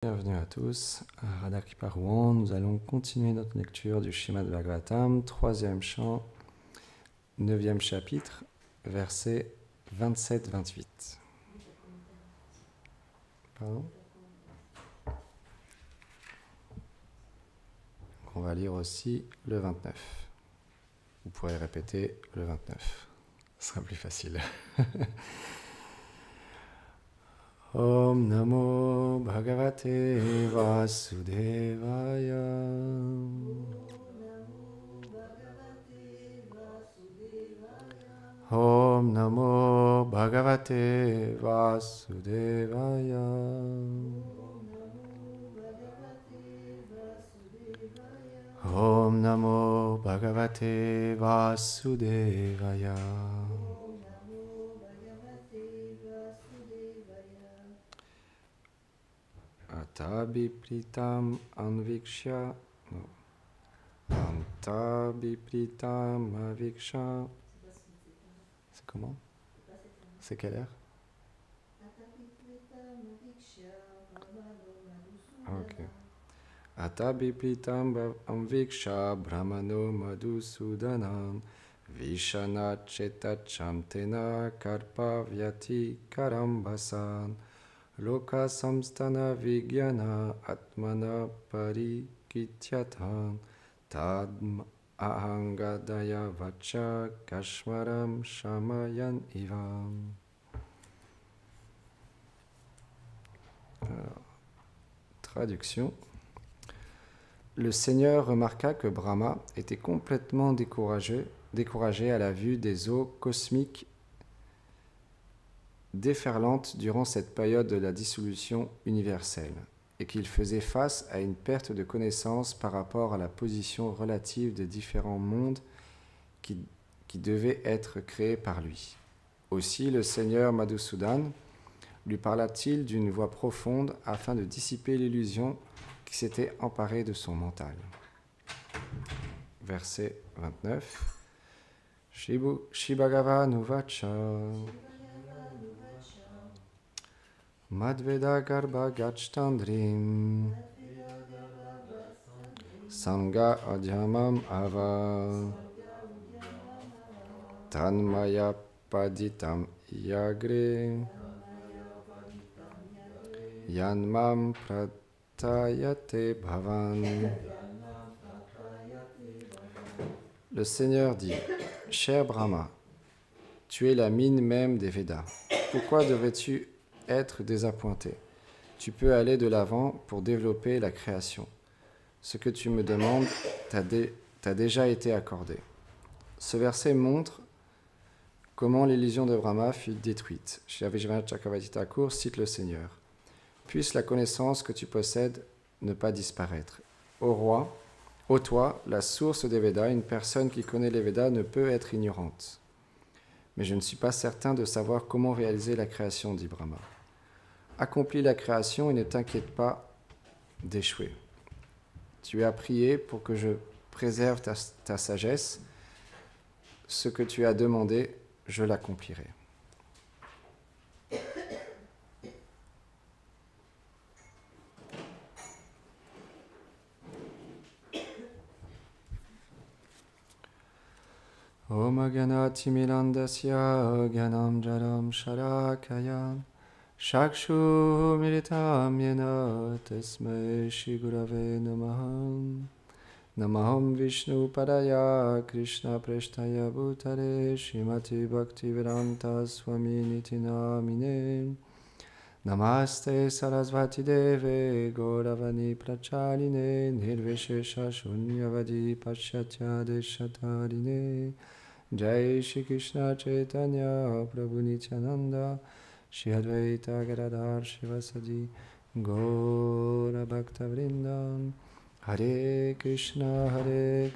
Bienvenue à tous à Radha Kripa Rouen. Nous allons continuer notre lecture du Srimad Bhagavatam, 3e chant, 9e chapitre, versets 27-28. Pardon ? On va lire aussi le 29. Vous pourrez répéter le 29. Ce sera plus facile. Om Namo Bhagavate Vasudevaya. Om Namo Bhagavate Vasudevaya. Om Namo Bhagavate Vasudevaya. Atabipritam anvikshya. Non. Antabipritam aviksha. C'est comment ? C'est quelle heure ? Ok. Atabipritam anviksha brahmano madhusudanam vishana chetacham tena karpa vyati karambasan loka samstana vigyana atmana parikityathan tadm ahangadaya vacha kashmaram shamayan ivam. Alors, traduction. Le Seigneur remarqua que Brahma était complètement découragé à la vue des eaux cosmiques déferlantes durant cette période de la dissolution universelle, et qu'il faisait face à une perte de connaissance par rapport à la position relative des différents mondes qui devaient être créés par lui. Aussi, le Seigneur Madhusudan lui parla-t-il d'une voix profonde afin de dissiper l'illusion qui s'était emparée de son mental. Verset 29. Shibhagavan uvacha Madveda garbha gacchtandrim Sangha adhyamam ava Tanmaya paditam yagre Yanmam pratayate bhavan. Le Seigneur dit, « Cher Brahma, tu es la mine même des Védas. Pourquoi devrais-tu être désappointé ? Tu peux aller de l'avant pour développer la création. Ce que tu me demandes t'a déjà été accordé. » Ce verset montre comment l'illusion de Brahma fut détruite. Shri Vijnana Chakravarti Thakur cite le Seigneur. Puisse la connaissance que tu possèdes ne pas disparaître. Ô roi, ô toi, la source des Védas, une personne qui connaît les Védas ne peut être ignorante. Mais je ne suis pas certain de savoir comment réaliser la création, dit Brahma. Accomplis la création et ne t'inquiète pas d'échouer. Tu as prié pour que je préserve ta sagesse. Ce que tu as demandé, je l'accomplirai. Om Ganati Milandasya Ganam Jaram Sharakayam Shakshu Militam Yena Tasmai Shri Gurave Namaham Namaham Vishnu Padaya Krishna Preshtaya Bhutare Srimati Bhaktivedanta Swami Niti Namine Namaste Sarasvati Deve Gauravani Prachaline Nirvishesha Shunyavadi Paschatya Deshatarine Jai Shri Krishna Chaitanya Prabhu Nityananda Shri Advaita Gadadhar Shivasadi Gaura Bhakta Vrindan Hare Krishna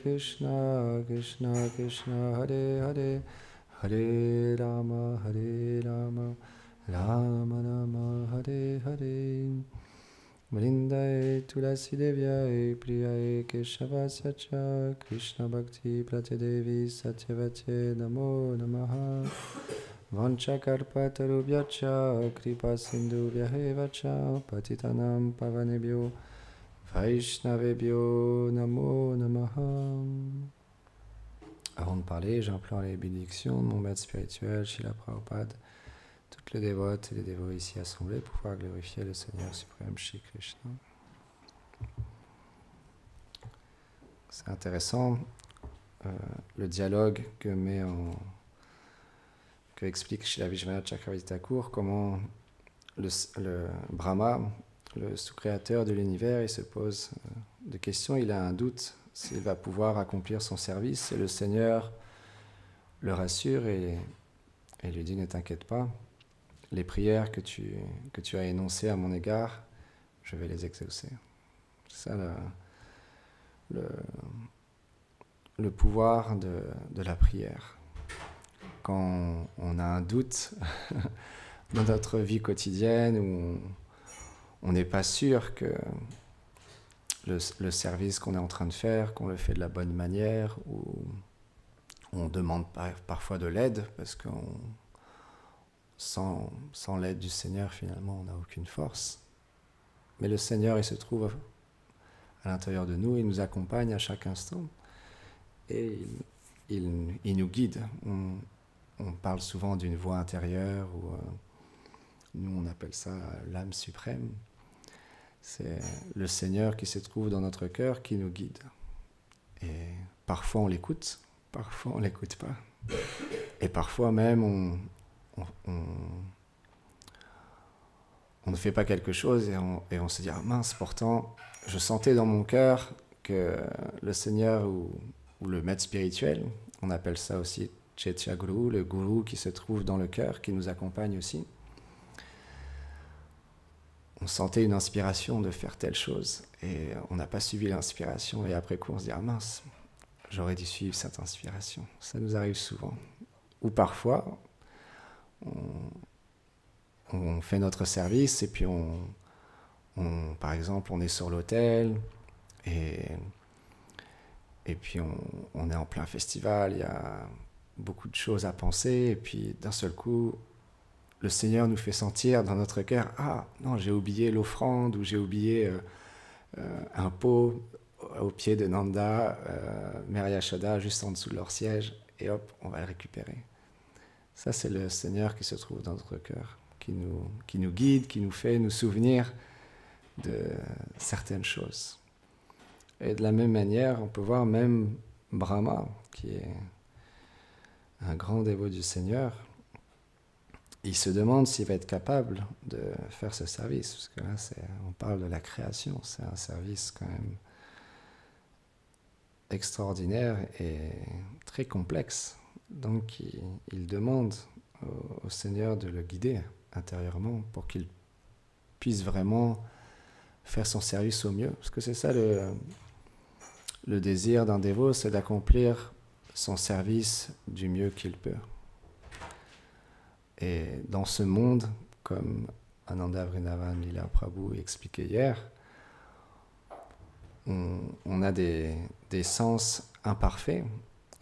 Krishna Krishna Hare Hare Hare Rama Rama Rama Hare Hare Vrindaye Tulasi Devyaye Priyaye Keshavasya Krishna Bhakti Pratyadevi Satyavate Namo Namaha Vanchakarpatarubhyacha kripa sindhubhyahevacha patitanam pavanebhyo Vaishnavebhyo namo namaha. Avant de parler, j'implore les bénédictions de mon maître spirituel, Srila Prabhupada, toutes les dévotes et les dévots ici assemblés pour pouvoir glorifier le Seigneur suprême Shri Krishna. C'est intéressant le dialogue que explique Srila Vishwanath Chakravarti Thakur, comment le Brahma, le sous-créateur de l'univers, il se pose des questions, il a un doute s'il va pouvoir accomplir son service, et le Seigneur le rassure et lui dit « Ne t'inquiète pas, les prières que tu as énoncées à mon égard, je vais les exaucer. » C'est ça le pouvoir de la prière. Quand on a un doute dans notre vie quotidienne, où on n'est pas sûr que le service qu'on est en train de faire, qu'on le fait de la bonne manière, ou on demande parfois de l'aide, parce que sans l'aide du Seigneur, finalement, on n'a aucune force. Mais le Seigneur, il se trouve à l'intérieur de nous, il nous accompagne à chaque instant, et il nous guide. On parle souvent d'une voix intérieure, ou nous on appelle ça l'âme suprême. C'est le Seigneur qui se trouve dans notre cœur qui nous guide. Et parfois on l'écoute, parfois on ne l'écoute pas. Et parfois même on ne fait pas quelque chose et on se dit « Ah mince, pourtant je sentais dans mon cœur que le Seigneur ou le maître spirituel, on appelle ça aussi Chaitya Guru, le gourou qui se trouve dans le cœur, qui nous accompagne aussi. On sentait une inspiration de faire telle chose et on n'a pas suivi l'inspiration et après coup on se dit « Ah mince, j'aurais dû suivre cette inspiration. » Ça nous arrive souvent. Ou parfois, on fait notre service et puis par exemple, on est sur l'autel et puis on est en plein festival, il y a beaucoup de choses à penser et puis d'un seul coup, le Seigneur nous fait sentir dans notre cœur « Ah non, j'ai oublié l'offrande » ou « J'ai oublié un pot au pied de Nanda, Mère Yashoda, juste en dessous de leur siège, et hop, on va le récupérer. » Ça, c'est le Seigneur qui se trouve dans notre cœur, qui nous guide, qui nous fait nous souvenir de certaines choses. Et de la même manière, on peut voir même Brahma, qui est un grand dévot du Seigneur, il se demande s'il va être capable de faire ce service, parce que là, on parle de la création, c'est un service quand même extraordinaire et très complexe. Donc, il demande au Seigneur de le guider intérieurement pour qu'il puisse vraiment faire son service au mieux. Parce que c'est ça le désir d'un dévot, c'est d'accomplir son service du mieux qu'il peut. Et dans ce monde, comme Ananda Vrindavan Lila Prabhu expliquait hier, on a des sens imparfaits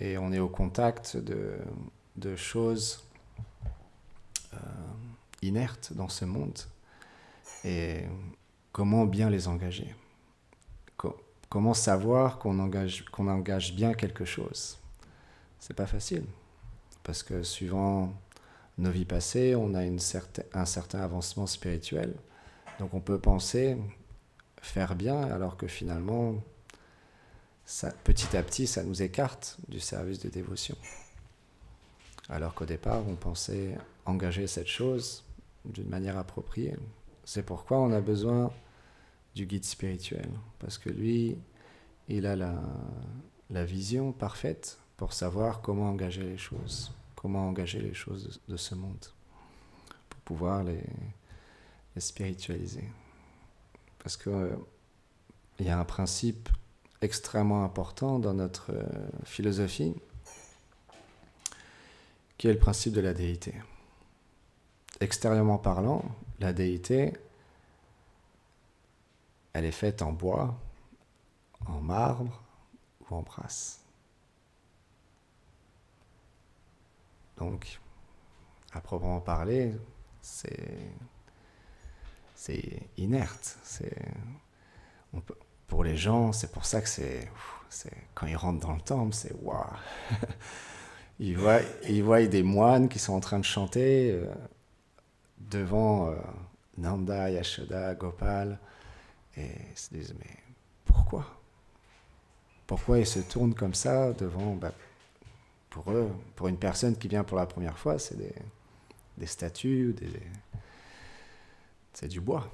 et on est au contact de choses inertes dans ce monde. Et comment bien les engager? Comment savoir qu'on engage bien quelque chose? C'est pas facile, parce que suivant nos vies passées, on a un certain avancement spirituel. Donc on peut penser faire bien, alors que finalement, petit à petit, ça nous écarte du service de dévotion. Alors qu'au départ, on pensait engager cette chose d'une manière appropriée. C'est pourquoi on a besoin du guide spirituel, parce que lui, il a la vision parfaite pour savoir comment engager les choses de ce monde, pour pouvoir les spiritualiser. Parce qu'il y a un principe extrêmement important dans notre philosophie, qui est le principe de la déité. Extérieurement parlant, la déité, elle est faite en bois, en marbre ou en brasse. Donc, à proprement parler, c'est inerte. Pour les gens, c'est pour ça que quand ils rentrent dans le temple, c'est waouh. Ils voient des moines qui sont en train de chanter devant Nanda, Yashoda, Gopal, et ils se disent mais pourquoi? Pourquoi ils se tournent comme ça devant, pour eux, pour une personne qui vient pour la première fois, c'est des statues, c'est du bois.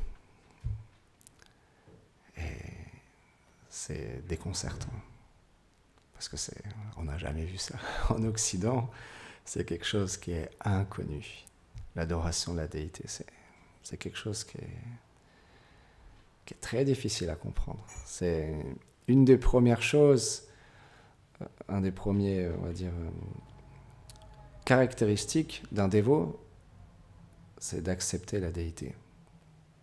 Et c'est déconcertant. Parce que on n'a jamais vu ça. En Occident, c'est quelque chose qui est inconnu. L'adoration de la déité, c'est quelque chose qui est très difficile à comprendre. C'est une des premières choses, un des premiers, on va dire, caractéristiques d'un dévot, c'est d'accepter la déité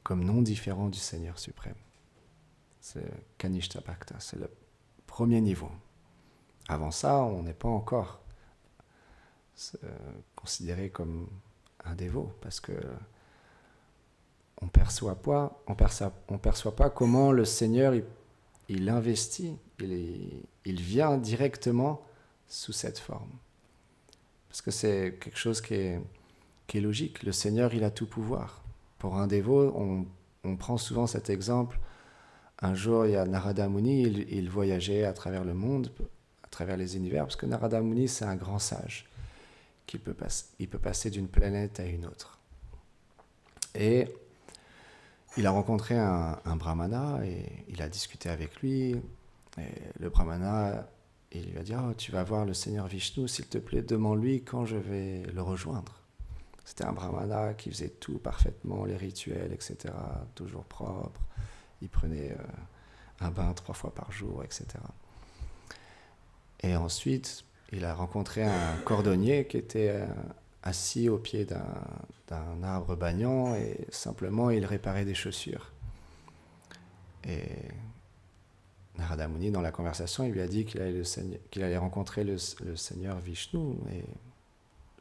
comme non différent du Seigneur suprême. C'est Kanishta Bhakta, c'est le premier niveau. Avant ça, on n'est pas encore considéré comme un dévot, parce que on perçoit pas comment le Seigneur il investit, il vient directement sous cette forme. Parce que c'est quelque chose qui est logique. Le Seigneur, il a tout pouvoir. Pour un dévot, on prend souvent cet exemple. Un jour, il y a Narada Muni, il voyageait à travers le monde, à travers les univers, parce que Narada Muni, c'est un grand sage. Il peut passer d'une planète à une autre. Et il a rencontré un brahmana et il a discuté avec lui. Et le brahmana, il lui a dit « Oh, tu vas voir le Seigneur Vishnu, s'il te plaît, demande-lui quand je vais le rejoindre. » C'était un brahmana qui faisait tout parfaitement, les rituels, etc., toujours propre. Il prenait un bain 3 fois par jour, etc. Et ensuite, il a rencontré un cordonnier qui était assis au pied d'un arbre banyan et simplement il réparait des chaussures. Et Narada Muni, dans la conversation, il lui a dit qu'il allait rencontrer le Seigneur Vishnu. Et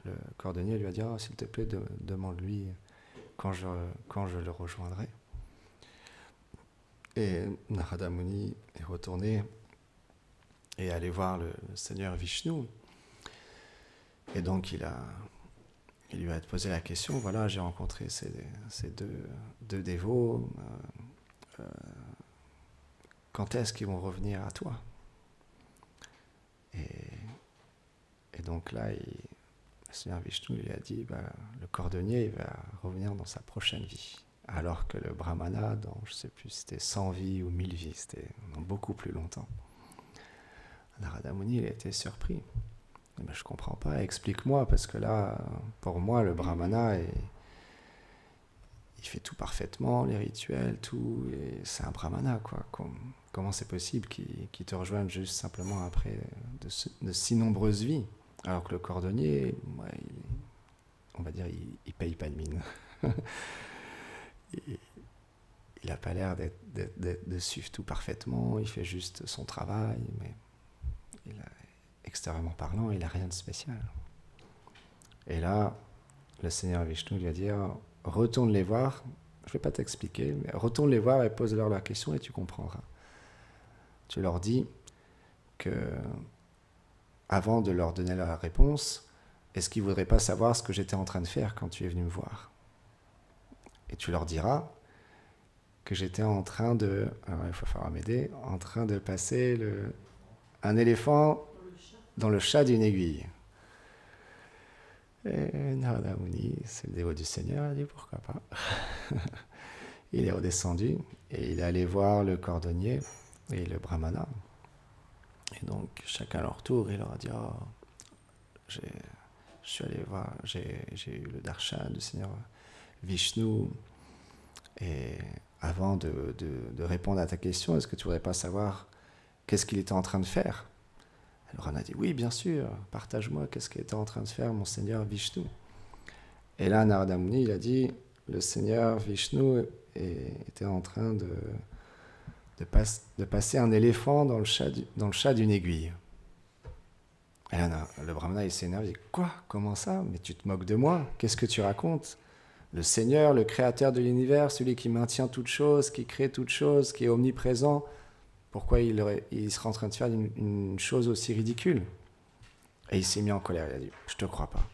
le cordonnier lui a dit « Oh, s'il te plaît, demande-lui quand je le rejoindrai. » Et Narada Muni est retourné et allé voir le Seigneur Vishnu. Et donc il lui a posé la question, voilà, j'ai rencontré ces deux dévots, quand est-ce qu'ils vont revenir à toi? Et donc là, le Seigneur Vishnu lui a dit, le cordonnier il va revenir dans sa prochaine vie. Alors que le brahmana, dans, je ne sais plus, c'était 100 vies ou 1000 vies, c'était dans beaucoup plus longtemps. Narada Muni, il a été surpris. Mais je ne comprends pas, explique-moi, parce que là, pour moi, le brahmana, il fait tout parfaitement, les rituels, tout, et c'est un brahmana, quoi. Comment c'est possible qu'il te rejoigne juste simplement après de si nombreuses vies? Alors que le cordonnier, on va dire, il ne paye pas de mine. Il n'a pas l'air de suivre tout parfaitement, il fait juste son travail, mais extérieurement parlant, il n'a rien de spécial. Et là, le Seigneur Vishnu lui a dit, retourne les voir, je ne vais pas t'expliquer, mais retourne les voir et pose-leur la question et tu comprendras. Tu leur dis que, avant de leur donner la réponse, est-ce qu'ils ne voudraient pas savoir ce que j'étais en train de faire quand tu es venu me voir? Et tu leur diras que j'étais en train de, alors il va falloir m'aider, en train de passer un éléphant dans le chat d'une aiguille. Et Narada Muni, c'est le dévot du Seigneur, il a dit pourquoi pas. Il est redescendu et il est allé voir le cordonnier et le brahmana. Et donc chacun à leur tour, il leur a dit je suis allé voir, j'ai eu le darshan du Seigneur Vishnu. Et avant de répondre à ta question, est-ce que tu voudrais pas savoir qu'est-ce qu'il était en train de faire? Alors on a dit, oui, bien sûr, partage-moi qu'est-ce qu'il était en train de faire, mon Seigneur Vishnu. Et là, Narada Muni, il a dit, le Seigneur Vishnu était en train de passer un éléphant dans le chat d'une aiguille. Et là, le brahmana, il s'énerve, il dit « Quoi? Comment ça? Mais tu te moques de moi? Qu'est-ce que tu racontes? Le Seigneur, le créateur de l'univers, celui qui maintient toutes choses, qui crée toutes choses, qui est omniprésent, pourquoi il serait en train de faire une chose aussi ridicule ?» Et il s'est mis en colère, il a dit « Je te crois pas. »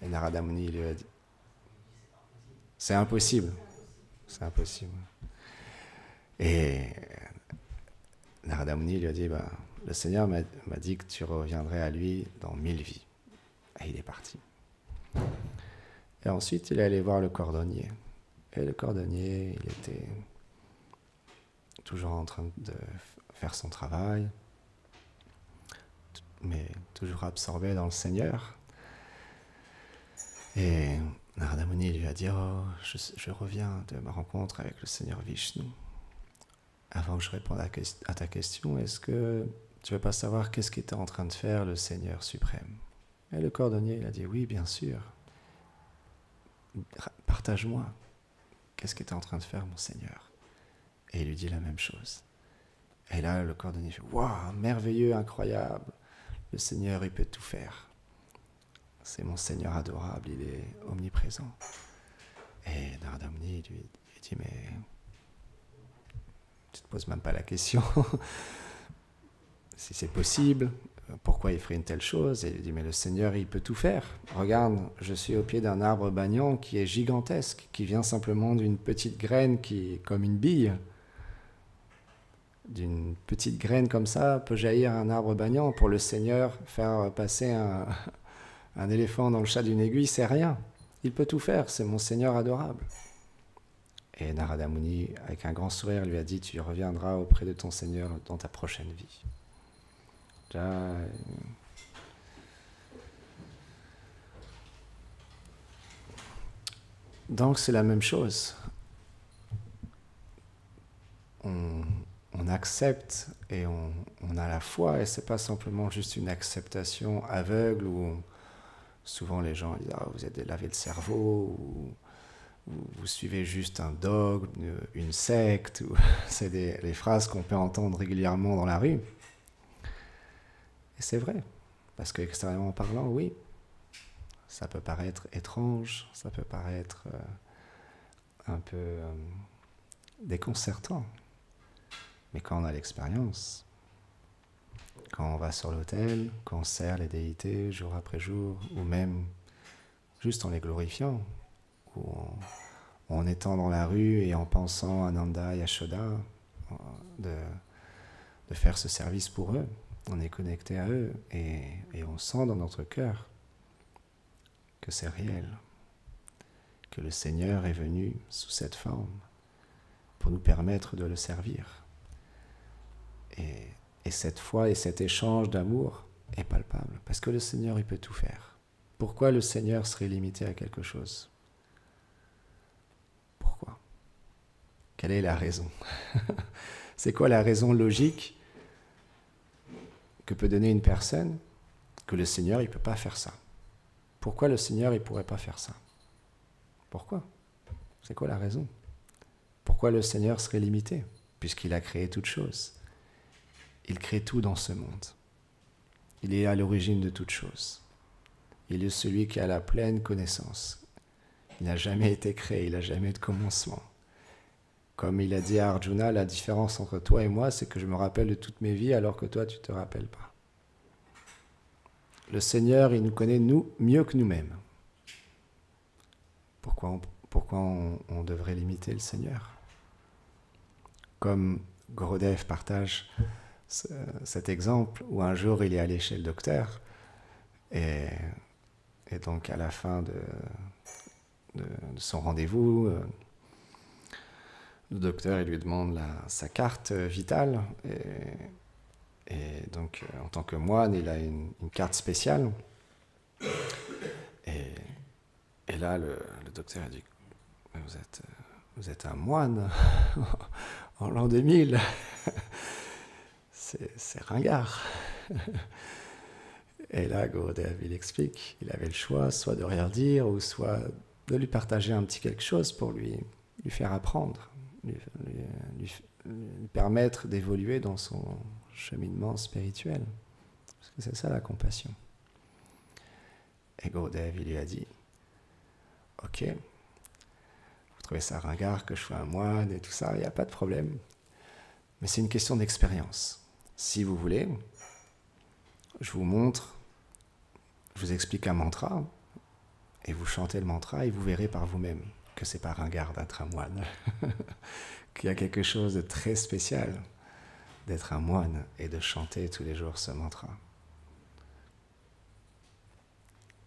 Et Narada Muni lui a dit « C'est impossible. C'est impossible. » Et Narada Muni lui a dit « Le Seigneur m'a dit que tu reviendrais à lui dans 1000 vies. » Et il est parti. Et ensuite, il est allé voir le cordonnier. Et le cordonnier, il était toujours en train de faire son travail, mais toujours absorbé dans le Seigneur. Et Narada Muni lui a dit « Oh, je reviens de ma rencontre avec le Seigneur Vishnu. Avant que je réponde à ta question, est-ce que tu ne veux pas savoir qu'est-ce qu'était en train de faire le Seigneur suprême ?» Et le cordonnier, il a dit « Oui, bien sûr. Partage-moi. Qu'est-ce qu'était en train de faire mon Seigneur ?» Et il lui dit la même chose. Et là, le cordonnier fait « Waouh, merveilleux, incroyable. Le Seigneur, il peut tout faire. C'est mon Seigneur adorable, il est omniprésent. » Et Narada Muni lui dit « Mais tu ne te poses même pas la question si c'est possible, pourquoi il ferait une telle chose ?» Et il dit « Mais le Seigneur, il peut tout faire. Regarde, je suis au pied d'un arbre banyan qui est gigantesque, qui vient simplement d'une petite graine qui est comme une bille. D'une petite graine comme ça peut jaillir un arbre banyan. Pour le Seigneur, faire passer un éléphant dans le chat d'une aiguille, c'est rien. Il peut tout faire, c'est mon Seigneur adorable. » Et Narada Muni, avec un grand sourire, lui a dit « Tu reviendras auprès de ton Seigneur dans ta prochaine vie. » Donc c'est la même chose. On accepte et on a la foi, et c'est pas simplement juste une acceptation aveugle où souvent les gens disent « Ah, vous êtes délavé le cerveau » ou vous suivez juste un dogme, une secte. C'est les phrases qu'on peut entendre régulièrement dans la rue. Et c'est vrai, parce qu'extérieurement parlant, oui, ça peut paraître étrange, ça peut paraître un peu déconcertant. Mais quand on a l'expérience, quand on va sur l'autel, quand on sert les déités jour après jour, ou même juste en les glorifiant, ou en étant dans la rue et en pensant à Nanda et Yashoda, de faire ce service pour eux, on est connecté à eux et on sent dans notre cœur que c'est réel, que le Seigneur est venu sous cette forme pour nous permettre de le servir. Et cette foi et cet échange d'amour est palpable, parce que le Seigneur, il peut tout faire. Pourquoi le Seigneur serait limité à quelque chose ? Pourquoi ? Quelle est la raison ? C'est quoi la raison logique que peut donner une personne que le Seigneur, il ne peut pas faire ça ? Pourquoi le Seigneur, il ne pourrait pas faire ça ? Pourquoi ? C'est quoi la raison ? Pourquoi le Seigneur serait limité ? Puisqu'il a créé toutes choses. Il crée tout dans ce monde. Il est à l'origine de toutes choses. Il est celui qui a la pleine connaissance. Il n'a jamais été créé, il n'a jamais eu de commencement. Comme il a dit à Arjuna, la différence entre toi et moi, c'est que je me rappelle de toutes mes vies alors que toi, tu ne te rappelles pas. Le Seigneur, il nous connaît mieux que nous-mêmes. Pourquoi on devrait limiter le Seigneur ? Comme Gorodev partage cet exemple où un jour il est allé chez le docteur et donc à la fin de son rendez-vous, le docteur il lui demande sa carte vitale et donc en tant que moine il a une carte spéciale et là le docteur a dit vous êtes un moine en l'an 2000. C'est ringard. Et là, Gorodev, il explique, il avait le choix soit de rien dire, ou soit de lui partager un petit quelque chose pour lui faire apprendre, lui permettre d'évoluer dans son cheminement spirituel. Parce que c'est ça la compassion. Et Gurudev, il lui a dit, ok, vous trouvez ça ringard que je sois un moine et tout ça, il n'y a pas de problème. Mais c'est une question d'expérience. Si vous voulez, je vous montre, je vous explique un mantra, et vous chantez le mantra, et vous verrez par vous-même que c'est pas ringard d'être un moine, qu'il y a quelque chose de très spécial d'être un moine et de chanter tous les jours ce mantra.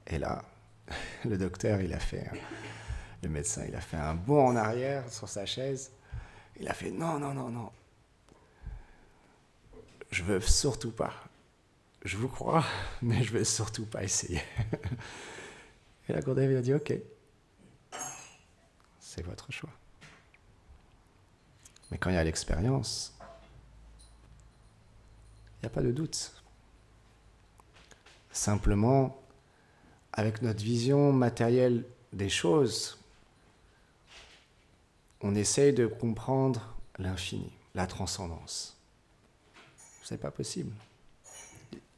Et là, le docteur, le médecin, il a fait un bond en arrière sur sa chaise. Il a fait non, non, non, non. Je veux surtout pas. Je vous crois, mais je veux surtout pas essayer. Et la Gurudev, il a dit ok, c'est votre choix. Mais quand il y a l'expérience, il n'y a pas de doute. Simplement, avec notre vision matérielle des choses, on essaye de comprendre l'infini, la transcendance. C'est pas possible.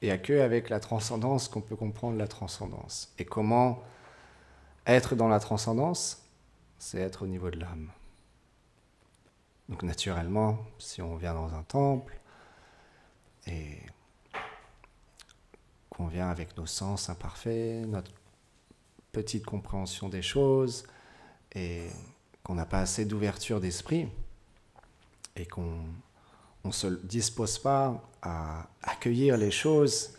Il n'y a qu'avec la transcendance qu'on peut comprendre la transcendance. Et comment être dans la transcendance? C'est être au niveau de l'âme. Donc naturellement, si on vient dans un temple et qu'on vient avec nos sens imparfaits, notre petite compréhension des choses, et qu'on n'a pas assez d'ouverture d'esprit, et qu'on ne se dispose pas à accueillir les choses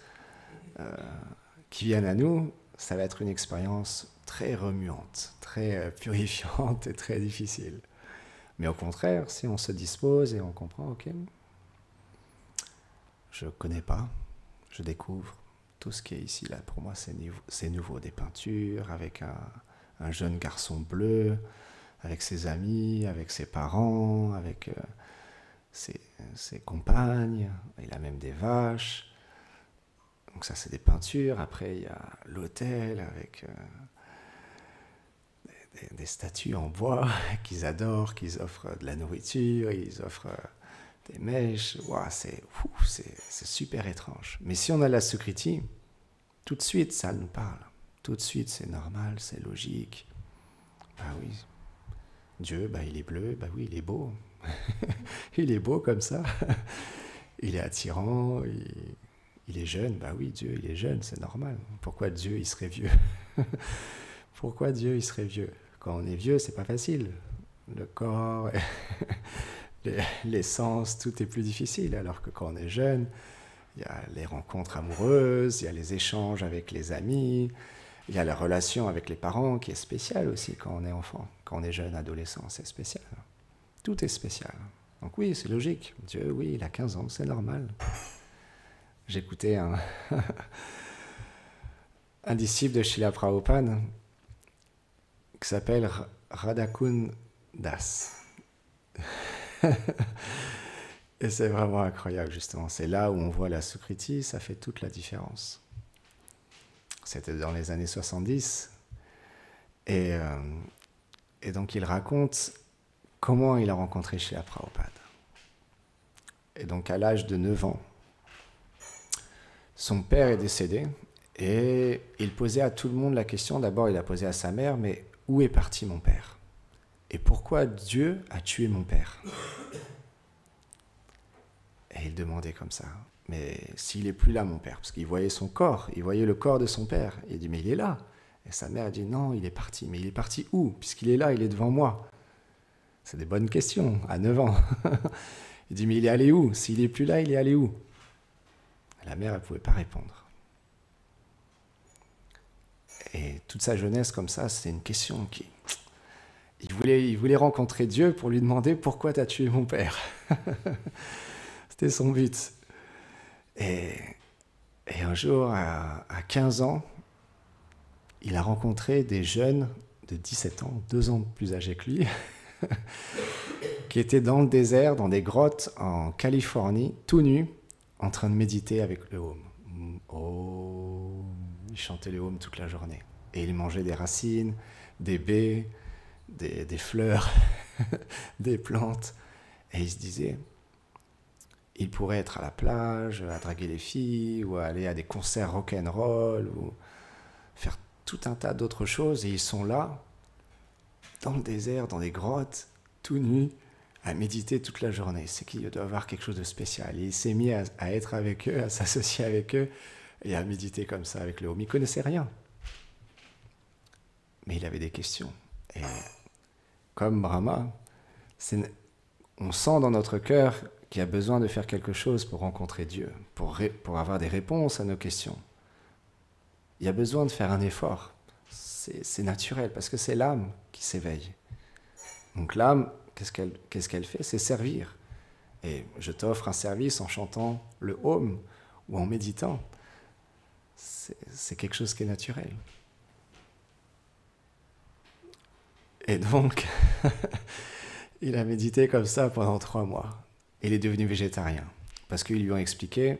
qui viennent à nous, ça va être une expérience très remuante, très purifiante et très difficile. Mais au contraire, si on se dispose et on comprend, ok, je ne connais pas, je découvre, tout ce qui est ici, là, pour moi, c'est nouveau. Des peintures, avec un jeune garçon bleu, avec ses amis, avec ses parents, avec ses compagnes. Il a même des vaches. Donc ça, c'est des peintures. Après, il y a l'hôtel avec des statues en bois qu'ils adorent, qu'ils offrent de la nourriture, ils offrent des mèches. Wow, c'est super étrange. Mais si on a la Sukriti, tout de suite, ça nous parle. Tout de suite, c'est normal, c'est logique. Bah oui, Dieu, bah, il est bleu, bah oui, il est beau. Il est beau comme ça. Il est attirant, il est jeune. Bah oui, Dieu, il est jeune, c'est normal. Pourquoi Dieu, il serait vieux? Pourquoi Dieu, il serait vieux? Quand on est vieux, c'est pas facile. Le corps, les sens, tout est plus difficile. Alors que quand on est jeune, il y a les rencontres amoureuses, il y a les échanges avec les amis, il y a la relation avec les parents qui est spéciale aussi quand on est enfant. Quand on est jeune, adolescent, c'est spécial. Tout est spécial. Donc oui, c'est logique. Dieu, oui, il a 15 ans, c'est normal. J'écoutais un disciple de Srila Prabhupada qui s'appelle Radhakun Das. Et c'est vraiment incroyable, justement. C'est là où on voit la Sukriti, ça fait toute la différence. C'était dans les années 70. Et donc, il raconte comment il a rencontré Srila Prabhupada. Et donc, à l'âge de 9 ans, son père est décédé et il posait à tout le monde la question. D'abord, il a posé à sa mère, mais où est parti mon père? Et pourquoi Dieu a tué mon père? Et il demandait comme ça, mais s'il n'est plus là, mon père, parce qu'il voyait son corps, il voyait le corps de son père. Il dit, mais il est là. Et sa mère a dit, non, il est parti. Mais il est parti où? Puisqu'il est là, il est devant moi. C'est des bonnes questions, à 9 ans. Il dit, mais il est allé où? S'il n'est plus là, il est allé où? La mère, elle ne pouvait pas répondre. Et toute sa jeunesse, comme ça, c'était une question qui... Il voulait rencontrer Dieu pour lui demander, pourquoi tu as tué mon père? C'était son but. Et un jour, à 15 ans, il a rencontré des jeunes de 17 ans, 2 ans plus âgés que lui, qui étaient dans le désert, dans des grottes en Californie, tout nus, en train de méditer avec le Om. Oh, il chantait le Om toute la journée. Et il mangeait des racines, des baies, des fleurs, des plantes. Et il se disait, il pourrait être à la plage, à draguer les filles, ou à aller à des concerts rock'n'roll, ou faire tout un tas d'autres choses, et ils sont là, dans le désert, dans des grottes, tout nus, à méditer toute la journée. C'est qu'il doit avoir quelque chose de spécial. Et il s'est mis à être avec eux, à s'associer avec eux, et à méditer comme ça avec le Om. Il ne connaissait rien. Mais il avait des questions. Et comme Brahma, on sent dans notre cœur qu'il y a besoin de faire quelque chose pour rencontrer Dieu, pour avoir des réponses à nos questions. Il y a besoin de faire un effort. C'est naturel, parce que c'est l'âme qui s'éveille. Donc l'âme, qu'est-ce qu'elle fait? C'est servir. Et je t'offre un service en chantant le Om ou en méditant. C'est quelque chose qui est naturel. Et donc, il a médité comme ça pendant 3 mois. Il est devenu végétarien. Parce qu'ils lui ont expliqué,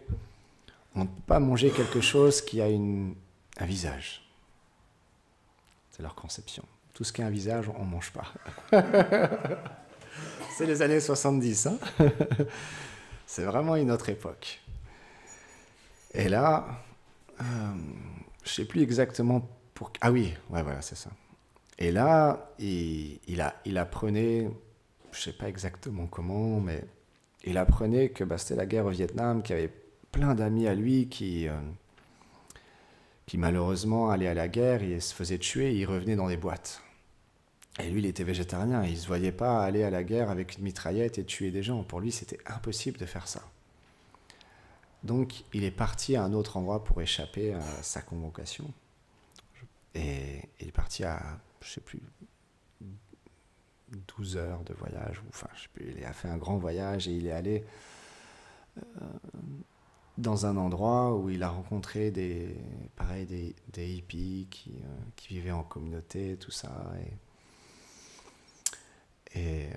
on ne peut pas manger quelque chose qui a un visage. C'est leur conception. Tout ce qui a un visage, on ne mange pas. C'est les années 70. Hein. C'est vraiment une autre époque. Et là, je ne sais plus exactement pour... Ah oui, ouais, voilà, c'est ça. Et là, il apprenait, je ne sais pas exactement comment, mais il apprenait que c'était la guerre au Vietnam, qu'il y avait plein d'amis à lui qui malheureusement allaient à la guerre, et se faisaient tuer, et ils revenaient dans des boîtes. Et lui, il était végétarien, il ne se voyait pas aller à la guerre avec une mitraillette et tuer des gens. Pour lui, c'était impossible de faire ça. Donc, il est parti à un autre endroit pour échapper à sa convocation. Et il est parti à, je ne sais plus, 12 heures de voyage, enfin, je sais plus, il a fait un grand voyage, et il est allé dans un endroit où il a rencontré des hippies qui vivaient en communauté, tout ça, et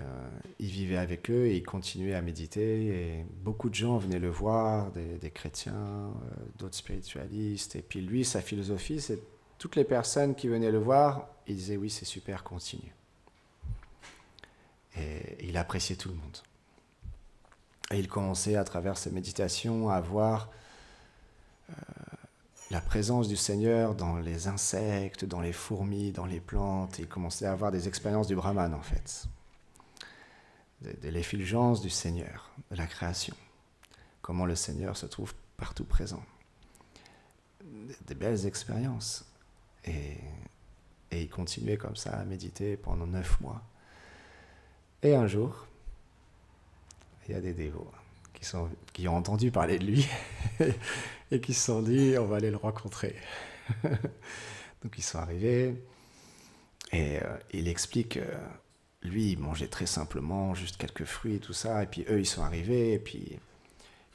il vivait avec eux, et il continuait à méditer, et beaucoup de gens venaient le voir, des chrétiens, d'autres spiritualistes, et puis lui, sa philosophie, c'est toutes les personnes qui venaient le voir, il disait oui, c'est super, continue. Et il appréciait tout le monde. Et il commençait à travers ses méditations à voir la présence du Seigneur dans les insectes, dans les fourmis, dans les plantes. Et il commençait à avoir des expériences du Brahman, en fait. De l'effulgence du Seigneur, de la création. Comment le Seigneur se trouve partout présent. Des belles expériences. Et il continuait comme ça à méditer pendant 9 mois. Et un jour, il y a des dévots qui ont entendu parler de lui et qui se sont dit, on va aller le rencontrer. Donc ils sont arrivés, et il explique, lui il mangeait très simplement, juste quelques fruits et tout ça, et puis eux ils sont arrivés, et puis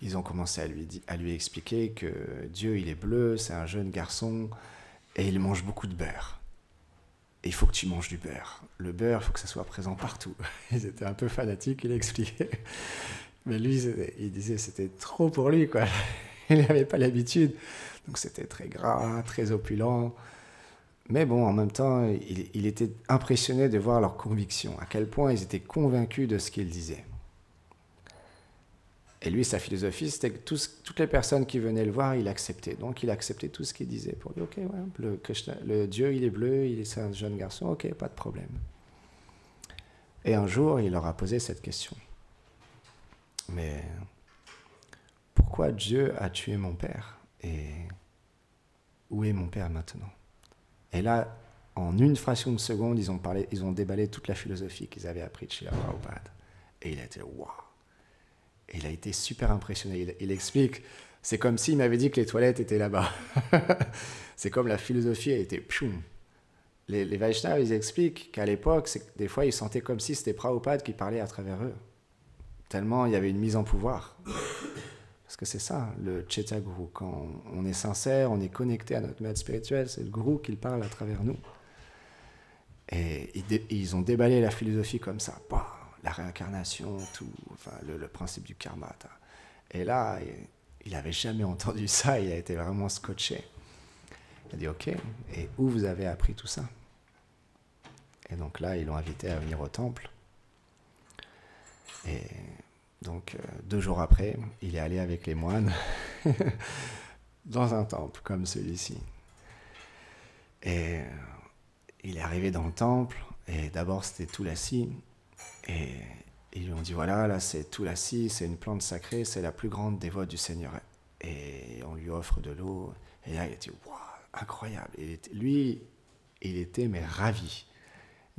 ils ont commencé à lui expliquer que Dieu il est bleu, c'est un jeune garçon, et il mange beaucoup de beurre. Et il faut que tu manges du beurre. Le beurre, il faut que ça soit présent partout. Ils étaient un peu fanatiques, il expliquait. Mais lui, il disait que c'était trop pour lui, quoi. Il n'avait pas l'habitude. Donc c'était très gras, très opulent. Mais bon, en même temps, il était impressionné de voir leur conviction, à quel point ils étaient convaincus de ce qu'ils disaient. Et lui, sa philosophie, c'était que toutes les personnes qui venaient le voir, il acceptait. Donc il acceptait tout ce qu'il disait. Pour lui, ok, ouais, le Dieu, il est bleu, c'est un jeune garçon, ok, pas de problème. Et un jour, il leur a posé cette question. Mais pourquoi Dieu a tué mon père? Et où est mon père maintenant? Et là, en une fraction de seconde, ils ont déballé toute la philosophie qu'ils avaient appris de Srila Prabhupada. Et il a été waouh! Et il a été super impressionné. Il explique, c'est comme s'il m'avait dit que les toilettes étaient là-bas. C'est comme la philosophie a été pchoum. Les Vaishnavas, ils expliquent qu'à l'époque, des fois, ils sentaient comme si c'était Prabhupada qui parlait à travers eux. Tellement il y avait une mise en pouvoir. Parce que c'est ça, le Cheta Guru. Quand on est sincère, on est connecté à notre maître spirituel, c'est le Guru qui parle à travers nous. Et ils ont déballé la philosophie comme ça. Bah, la réincarnation, tout, enfin, le principe du karma. Et là, il n'avait jamais entendu ça, il a été vraiment scotché. Il a dit, ok, et où vous avez appris tout ça? Et donc là, ils l'ont invité à venir au temple. Et Donc 2 jours après, il est allé avec les moines dans un temple comme celui-ci. Et il est arrivé dans le temple, et d'abord c'était Tulasi, et ils lui ont dit voilà, là c'est Tulasi, c'est une plante sacrée, c'est la plus grande dévote du Seigneur. Et on lui offre de l'eau, et là il a dit waouh, incroyable. Lui, il était mais ravi.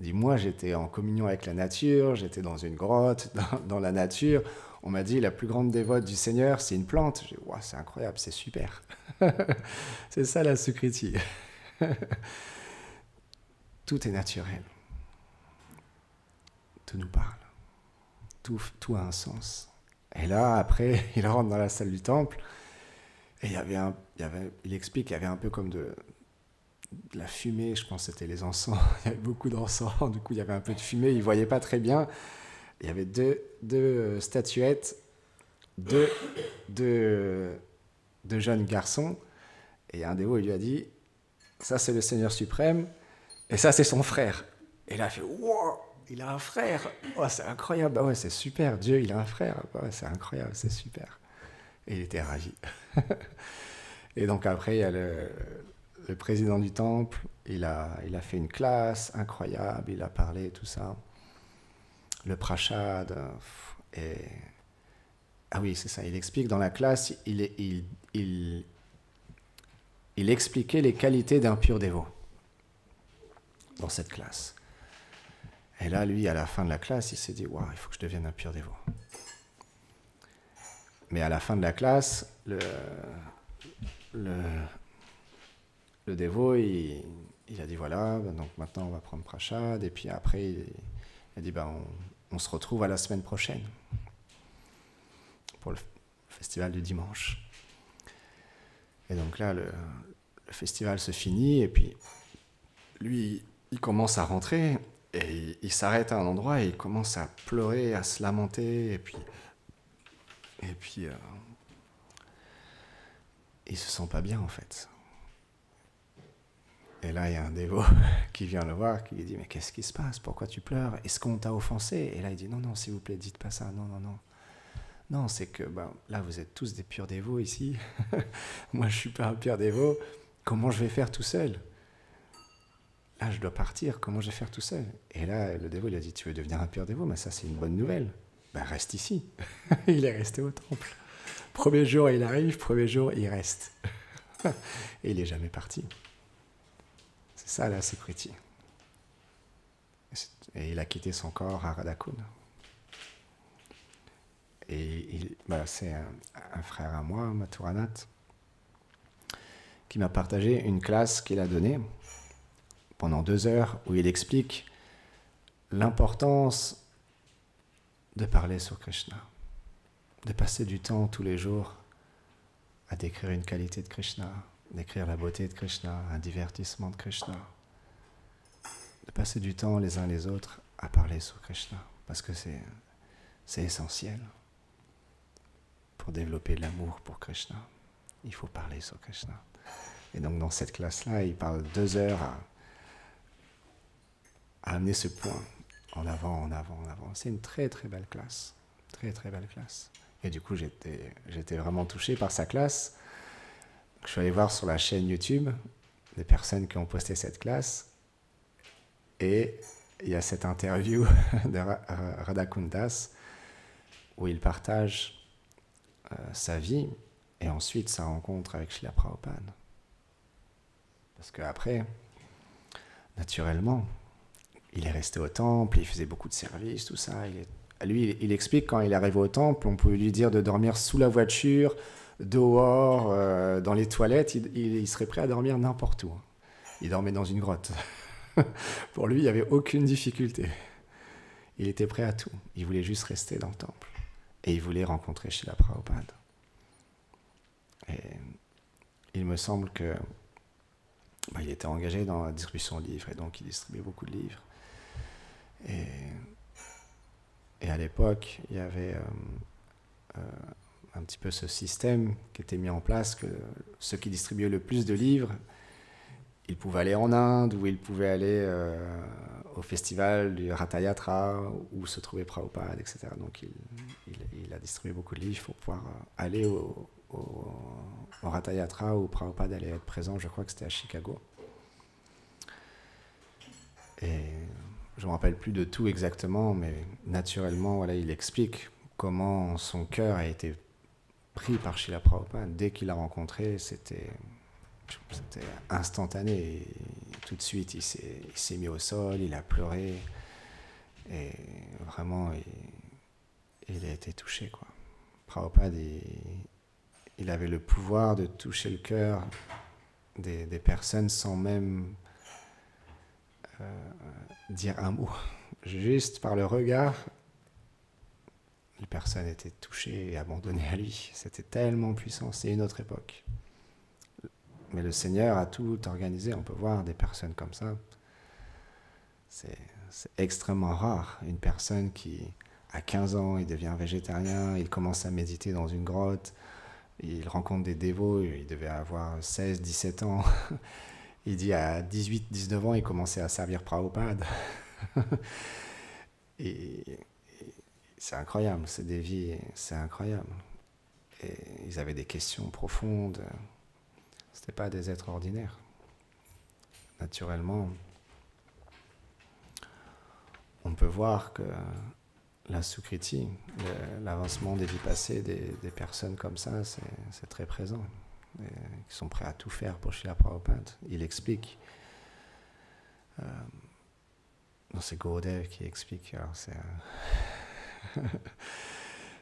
Il dit moi j'étais en communion avec la nature, j'étais dans une grotte, dans la nature. On m'a dit la plus grande dévote du Seigneur, c'est une plante. J'ai dit waouh, c'est incroyable, c'est super. C'est ça la Sukriti. Tout est naturel. Tout nous parle. Tout a un sens. Et là, après, il rentre dans la salle du temple, et il explique qu'il y avait un peu comme de la fumée, je pense que c'était les encens, il y avait beaucoup d'encens, du coup il y avait un peu de fumée, il ne voyait pas très bien. Il y avait deux statuettes, deux jeunes garçons, et un dévot il lui a dit, ça c'est le Seigneur suprême, et ça c'est son frère. Et là il a fait, wow, il a un frère, oh, c'est incroyable, bah ouais, c'est super, Dieu il a un frère, bah ouais, c'est incroyable, c'est super. Et il était ravi. Et donc après il y a le président du temple, il a fait une classe incroyable, il a parlé, tout ça. Le prachad, ah oui, c'est ça, il explique dans la classe, il expliquait les qualités d'un pur dévot dans cette classe. Et là, lui, à la fin de la classe, il s'est dit, waouh, il faut que je devienne un pur dévot. Mais à la fin de la classe, le dévot, il a dit voilà, donc maintenant on va prendre prachad, et puis après il a dit on se retrouve à la semaine prochaine pour le festival du dimanche. Et donc là, le festival se finit, et puis lui, il commence à rentrer, et il s'arrête à un endroit, et il commence à pleurer, à se lamenter, et puis il se sent pas bien en fait. Et là, il y a un dévot qui vient le voir, qui lui dit « Mais qu'est-ce qui se passe? Pourquoi tu pleures? Est-ce qu'on t'a offensé ?» Et là, il dit « Non, non, s'il vous plaît, dites pas ça. Non, non, non. Non, c'est que là, vous êtes tous des purs dévots ici. Moi, je suis pas un pur dévot. Comment je vais faire tout seul? Là, je dois partir. Comment je vais faire tout seul? » Et là, le dévot, il a dit « Tu veux devenir un pur dévot? Mais ça, c'est une bonne nouvelle. Reste ici. » Il est resté au temple. Premier jour, il arrive. Premier jour, il reste. Et il n'est jamais parti. C'est ça la Sukriti. Et il a quitté son corps à Radhakund. Et c'est un frère à moi, Mathuranath, qui m'a partagé une classe qu'il a donnée pendant 2 heures où il explique l'importance de parler sur Krishna, de passer du temps tous les jours à décrire une qualité de Krishna, décrire la beauté de Krishna, un divertissement de Krishna, de passer du temps les uns les autres à parler sur Krishna, parce que c'est essentiel pour développer de l'amour pour Krishna. Il faut parler sur Krishna. Et donc dans cette classe-là, il parle 2 heures à amener ce point en avant, en avant, en avant. C'est une très très belle classe, très très belle classe. Et du coup, j'étais vraiment touché par sa classe. Je suis allé voir sur la chaîne YouTube des personnes qui ont posté cette classe, et il y a cette interview de Radhakundas où il partage sa vie et ensuite sa rencontre avec Srila Prabhupada. Parce qu'après, naturellement, il est resté au temple, il faisait beaucoup de services, tout ça. Lui, il explique quand il est arrivé au temple, on pouvait lui dire de dormir sous la voiture, dehors, dans les toilettes, il serait prêt à dormir n'importe où. Il dormait dans une grotte. Pour lui, il n'y avait aucune difficulté. Il était prêt à tout. Il voulait juste rester dans le temple. Et il voulait rencontrer Srila Prabhupada. Et il me semble que il était engagé dans la distribution de livres, et donc il distribuait beaucoup de livres. Et à l'époque, il y avait un petit peu ce système qui était mis en place, que ceux qui distribuaient le plus de livres, ils pouvaient aller en Inde, ou ils pouvaient aller au festival du Ratha Yatra où se trouvait Prabhupada, etc. Donc il a distribué beaucoup de livres pour pouvoir aller au Ratha Yatra où Prabhupada allait être présent. Je crois que c'était à Chicago. Et je ne me rappelle plus de tout exactement, mais naturellement, voilà, il explique comment son cœur a été pris par Srila Prabhupada. Dès qu'il l'a rencontré, c'était instantané. Et tout de suite, il s'est mis au sol, il a pleuré. Et vraiment, il a été touché, quoi. Prabhupada, il avait le pouvoir de toucher le cœur des personnes sans même dire un mot. Juste par le regard, les personnes étaient touchées et abandonnées à lui. C'était tellement puissant, c'est une autre époque. Mais le Seigneur a tout organisé, on peut voir des personnes comme ça. C'est extrêmement rare. Une personne qui, à 15 ans, il devient végétarien, il commence à méditer dans une grotte, il rencontre des dévots, il devait avoir 16, 17 ans. Il dit à 18, 19 ans, il commençait à servir Prabhupada. et c'est incroyable, c'est des vies, c'est incroyable. Et ils avaient des questions profondes. C'était pas des êtres ordinaires. Naturellement, on peut voir que la Sukriti, l'avancement des vies passées des personnes comme ça, c'est très présent. Qui sont prêts à tout faire pour Srila Prabhupada. Il explique, c'est Gurudev qui explique, alors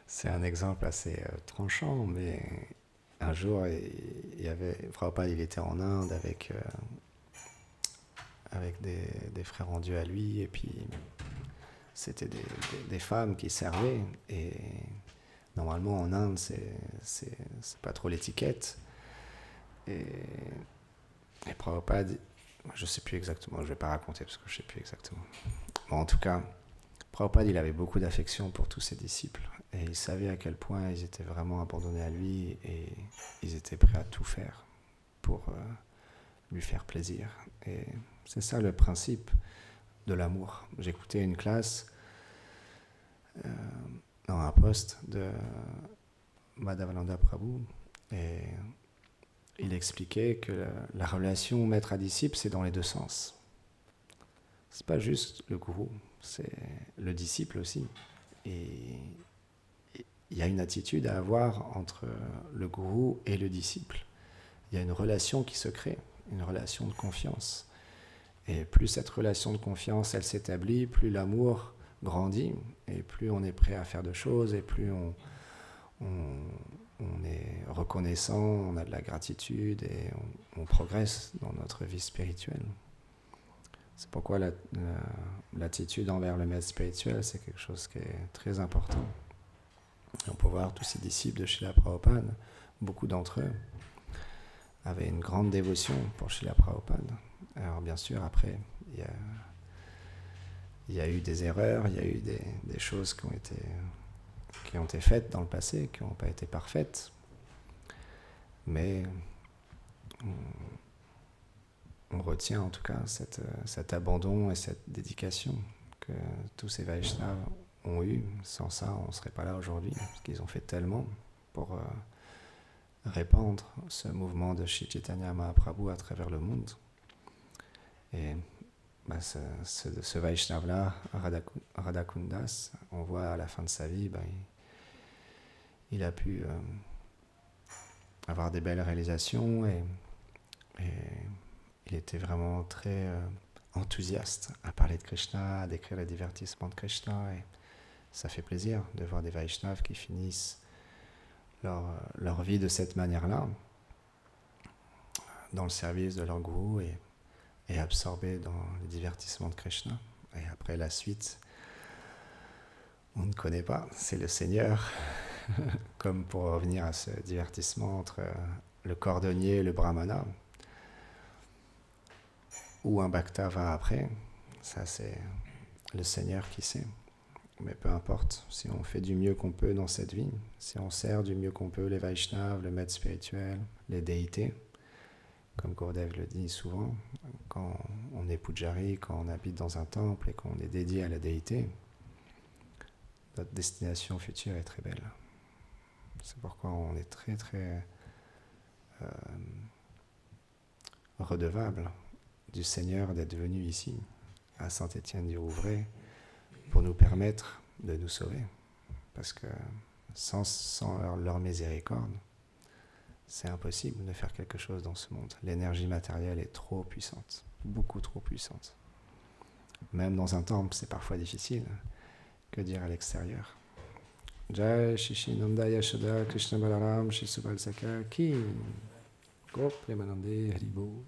c'est un exemple assez tranchant, mais un jour, Prabhupada, il était en Inde avec des frères en Dieu à lui, et puis c'était des femmes qui servaient, et normalement en Inde, c'est pas trop l'étiquette. Et Prabhupada, je ne sais plus exactement, je ne vais pas raconter parce que je ne sais plus exactement. Bon, en tout cas, Prabhupada, il avait beaucoup d'affection pour tous ses disciples. Et il savait à quel point ils étaient vraiment abandonnés à lui et ils étaient prêts à tout faire pour lui faire plaisir. Et c'est ça le principe de l'amour. J'écoutais une classe dans un poste de Madhavananda Prabhu et il expliquait que la relation maître à disciple, c'est dans les deux sens. C'est pas juste le gourou, c'est le disciple aussi. Et il y a une attitude à avoir entre le gourou et le disciple. Il y a une relation qui se crée, une relation de confiance. Et plus cette relation de confiance, elle s'établit, plus l'amour grandit, et plus on est prêt à faire de choses, et plus on est reconnaissant, on a de la gratitude et on progresse dans notre vie spirituelle. C'est pourquoi l'attitude envers le maître spirituel, c'est quelque chose qui est très important. Et on peut voir tous ces disciples de Srila Prabhupada, beaucoup d'entre eux avaient une grande dévotion pour Srila Prabhupada. Alors bien sûr, après, il y a eu des erreurs, il y a eu des choses qui ont été faites dans le passé, qui n'ont pas été parfaites. Mais on retient en tout cas cet abandon et cette dédication que tous ces Vaishnavas ont eu. Sans ça, on ne serait pas là aujourd'hui, parce qu'ils ont fait tellement pour répandre ce mouvement de Shri Chaitanya Mahaprabhu à travers le monde. Et ce Vaishnava-là, Radhakundas, on voit à la fin de sa vie, il a pu avoir des belles réalisations et il était vraiment très enthousiaste à parler de Krishna, à décrire les divertissements de Krishna. Et ça fait plaisir de voir des Vaishnavas qui finissent leur vie de cette manière-là, dans le service de leur gourou et absorbés dans les divertissements de Krishna. Et après la suite, on ne connaît pas, c'est le Seigneur. Comme pour revenir à ce divertissement entre le cordonnier et le brahmana, où un bhakta va après, ça c'est le Seigneur qui sait. Mais peu importe, si on fait du mieux qu'on peut dans cette vie, si on sert du mieux qu'on peut les Vaishnavas, le maître spirituel, les déités, comme Gurudev le dit souvent, quand on est pujari, quand on habite dans un temple et qu'on est dédié à la déité, notre destination future est très belle. C'est pourquoi on est très très redevable du Seigneur d'être venu ici, à Saint-Étienne-du-Rouvray, pour nous permettre de nous sauver. Parce que sans leur miséricorde, c'est impossible de faire quelque chose dans ce monde. L'énergie matérielle est trop puissante, beaucoup trop puissante. Même dans un temple, c'est parfois difficile. Que dire à l'extérieur? Jai Shishi Nanda Yashoda Krishna Balaram Shri Subal Saka Ki Go Premanande Haribo.